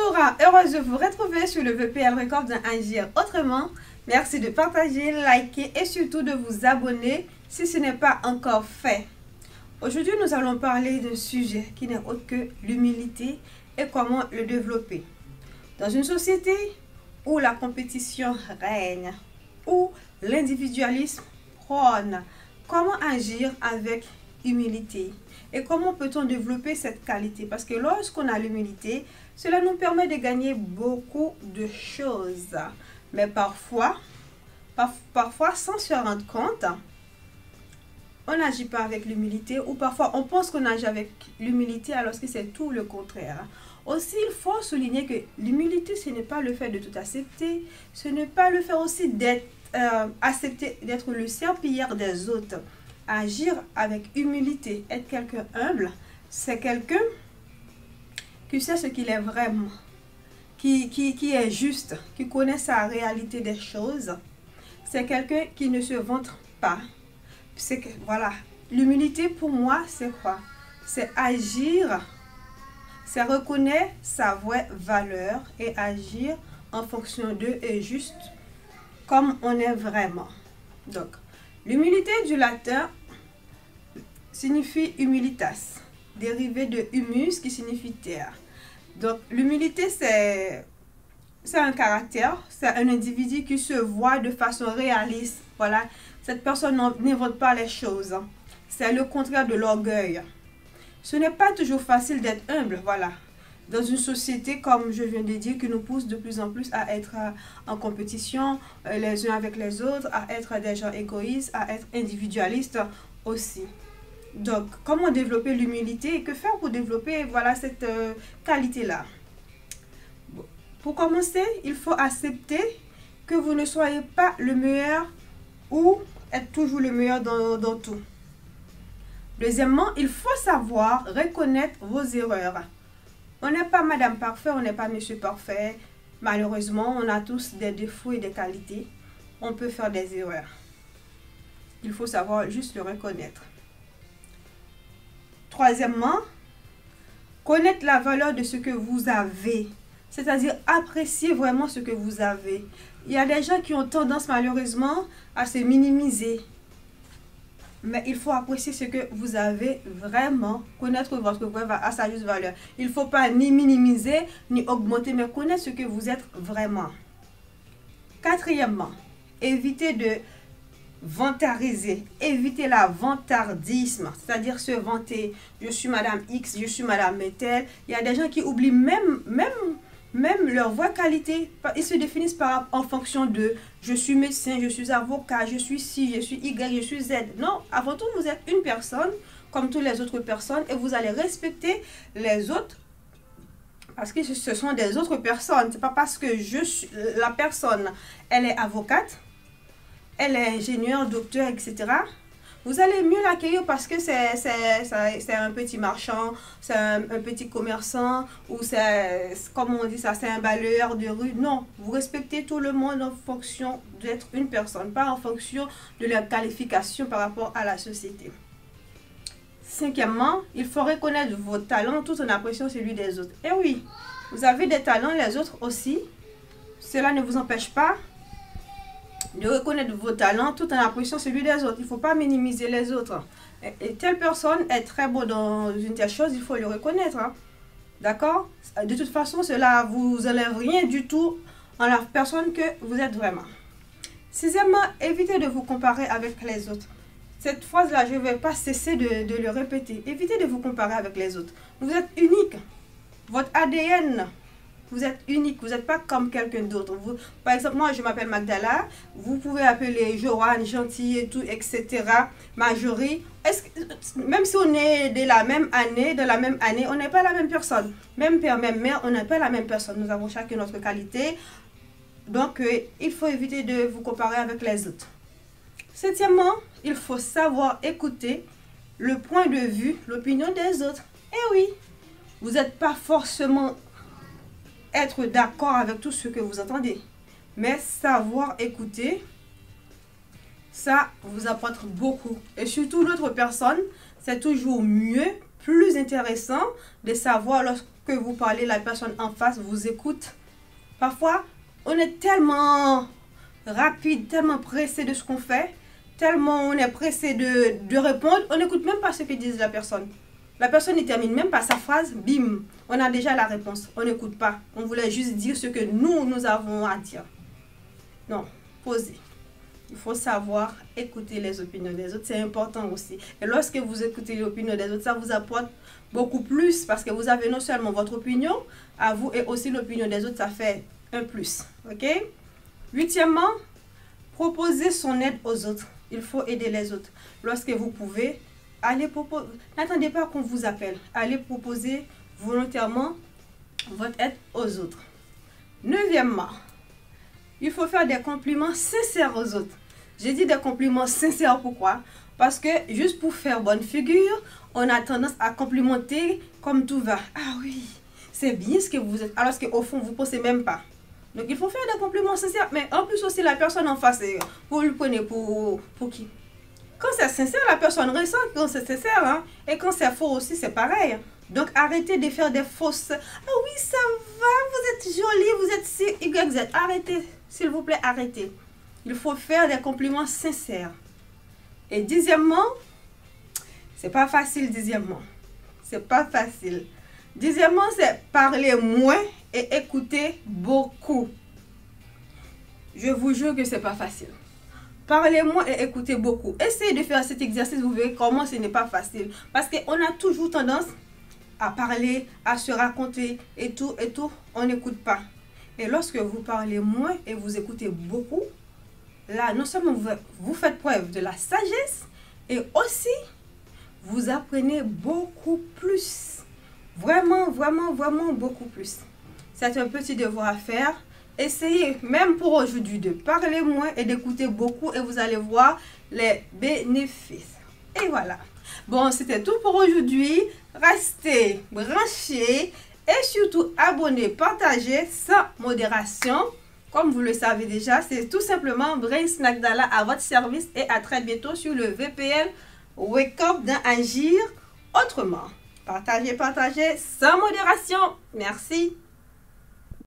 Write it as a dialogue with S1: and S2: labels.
S1: Bonjour, heureuse de vous retrouver sur le VPL Record d'un Agir Autrement. Merci de partager, liker et surtout de vous abonner si ce n'est pas encore fait. Aujourd'hui, nous allons parler d'un sujet qui n'est autre que l'humilité et comment le développer. Dans une société où la compétition règne, où l'individualisme prône, comment agir avec humilité? Et comment peut-on développer cette qualité? Parce que lorsqu'on a l'humilité, cela nous permet de gagner beaucoup de choses. Mais parfois sans se rendre compte, on n'agit pas avec l'humilité ou parfois on pense qu'on agit avec l'humilité alors que c'est tout le contraire. Aussi, il faut souligner que l'humilité, ce n'est pas le fait de tout accepter, ce n'est pas le fait aussi d'être accepter d'être le serpillière des autres. Agir avec humilité, être quelqu'un humble, c'est quelqu'un qui sait ce qu'il est vraiment, qui est juste, qui connaît sa réalité des choses. C'est quelqu'un qui ne se vante pas. C'est que, voilà, l'humilité pour moi, c'est quoi? C'est agir, c'est reconnaître sa vraie valeur et agir en fonction d'eux et juste comme on est vraiment. Donc, l'humilité du latin signifie humilitas, dérivé de humus qui signifie terre. Donc, l'humilité, c'est un caractère, c'est un individu qui se voit de façon réaliste. Voilà, cette personne n'invente pas les choses. C'est le contraire de l'orgueil. Ce n'est pas toujours facile d'être humble, voilà. Dans une société, comme je viens de dire, qui nous pousse de plus en plus à être en compétition les uns avec les autres, à être des gens égoïstes, à être individualistes aussi. Donc, comment développer l'humilité et que faire pour développer voilà, cette qualité-là? Pour commencer, il faut accepter que vous ne soyez pas le meilleur ou être toujours le meilleur dans tout. Deuxièmement, il faut savoir reconnaître vos erreurs. On n'est pas madame parfait, on n'est pas monsieur parfait. Malheureusement, on a tous des défauts et des qualités. On peut faire des erreurs. Il faut savoir juste le reconnaître. Troisièmement, connaître la valeur de ce que vous avez. C'est-à-dire apprécier vraiment ce que vous avez. Il y a des gens qui ont tendance malheureusement à se minimiser. Mais il faut apprécier ce que vous avez vraiment, connaître votre vraie à sa juste valeur. Il ne faut pas ni minimiser, ni augmenter, mais connaître ce que vous êtes vraiment. Quatrièmement, évitez de vantariser, évitez la vantardisme, c'est-à-dire se vanter. Je suis madame X, je suis madame Metel. Il y a des gens qui oublient même leur vraie qualité. Ils se définissent en fonction de je suis médecin, je suis avocat, je suis ci, je suis Y, je suis Z. Non, avant tout, vous êtes une personne comme toutes les autres personnes et vous allez respecter les autres parce que ce sont des autres personnes. C'est pas parce que la personne, elle est avocate, elle est ingénieure, docteur, etc. Vous allez mieux l'accueillir parce que c'est un petit marchand, c'est un petit commerçant, ou c'est, comme on dit ça, c'est un balayeur de rue. Non, vous respectez tout le monde en fonction d'être une personne, pas en fonction de la qualification par rapport à la société. Cinquièmement, il faut reconnaître vos talents tout en appréciant celui des autres. Et oui, vous avez des talents, les autres aussi. Cela ne vous empêche pas de reconnaître vos talents tout en appréciant celui des autres. Il ne faut pas minimiser les autres. Et telle personne est très bonne dans une telle chose, il faut le reconnaître. Hein. D'accord? De toute façon, cela ne vous enlève rien du tout en la personne que vous êtes vraiment. Sixièmement, évitez de vous comparer avec les autres. Cette phrase-là, je ne vais pas cesser de le répéter. Évitez de vous comparer avec les autres. Vous êtes unique. Votre ADN, vous êtes unique, vous n'êtes pas comme quelqu'un d'autre. Par exemple, moi, je m'appelle Magdala. Vous pouvez appeler Joanne, Gentil et tout, etc. Marjorie. Même si on est de la même année, on n'est pas la même personne. Même père, même mère, on n'est pas la même personne. Nous avons chacun notre qualité. Donc, il faut éviter de vous comparer avec les autres. Septièmement, il faut savoir écouter le point de vue, l'opinion des autres. Eh oui, vous n'êtes pas forcément être d'accord avec tout ce que vous entendez. Mais savoir écouter, ça vous apporte beaucoup. Et surtout l'autre personne, c'est toujours mieux, plus intéressant de savoir lorsque que vous parlez, la personne en face vous écoute. Parfois, on est tellement rapide, tellement pressé de ce qu'on fait, tellement on est pressé de répondre, on n'écoute même pas ce que dit la personne. La personne ne termine même pas sa phrase, bim, on a déjà la réponse. On n'écoute pas. On voulait juste dire ce que nous avons à dire. Non, posez. Il faut savoir écouter les opinions des autres, c'est important aussi. Et lorsque vous écoutez l'opinion des autres, ça vous apporte beaucoup plus parce que vous avez non seulement votre opinion à vous et aussi l'opinion des autres, ça fait un plus. Ok? Huitièmement, proposer son aide aux autres. Il faut aider les autres. Lorsque vous pouvez, allez proposer. N'attendez pas qu'on vous appelle. Allez proposer volontairement votre aide aux autres. Neuvièmement, il faut faire des compliments sincères aux autres. J'ai dit des compliments sincères, pourquoi? Parce que juste pour faire bonne figure, on a tendance à complimenter comme tout va. Ah oui, c'est bien ce que vous êtes. Alors qu'au fond, vous ne pensez même pas. Donc il faut faire des compliments sincères. Mais en plus aussi, la personne en face, vous le prenez pour qui? Quand c'est sincère, la personne ressent quand c'est sincère. Hein? Et quand c'est faux aussi, c'est pareil. Donc arrêtez de faire des fausses. Ah oui, ça va, vous êtes jolie, vous êtes si, YZ. Arrêtez, s'il vous plaît, arrêtez. Il faut faire des compliments sincères. Et dixièmement, c'est pas facile, dixièmement. C'est pas facile. Dixièmement, c'est parler moins et écouter beaucoup. Je vous jure que c'est pas facile. Parlez moins et écoutez beaucoup. Essayez de faire cet exercice, vous verrez comment ce n'est pas facile. Parce qu'on a toujours tendance à parler, à se raconter et tout, on n'écoute pas. Et lorsque vous parlez moins et vous écoutez beaucoup, là, non seulement vous faites preuve de la sagesse, et aussi, vous apprenez beaucoup plus. Vraiment, vraiment, vraiment beaucoup plus. C'est un petit devoir à faire. Essayez, même pour aujourd'hui, de parler moins et d'écouter beaucoup, et vous allez voir les bénéfices. Et voilà. Bon, c'était tout pour aujourd'hui. Restez branchés et surtout abonnez, partagez sans modération. Comme vous le savez déjà, c'est tout simplement Brain Snack Dala à votre service et à très bientôt sur le VPL Wake Up d'Agir Autrement. Partagez, partagez sans modération. Merci.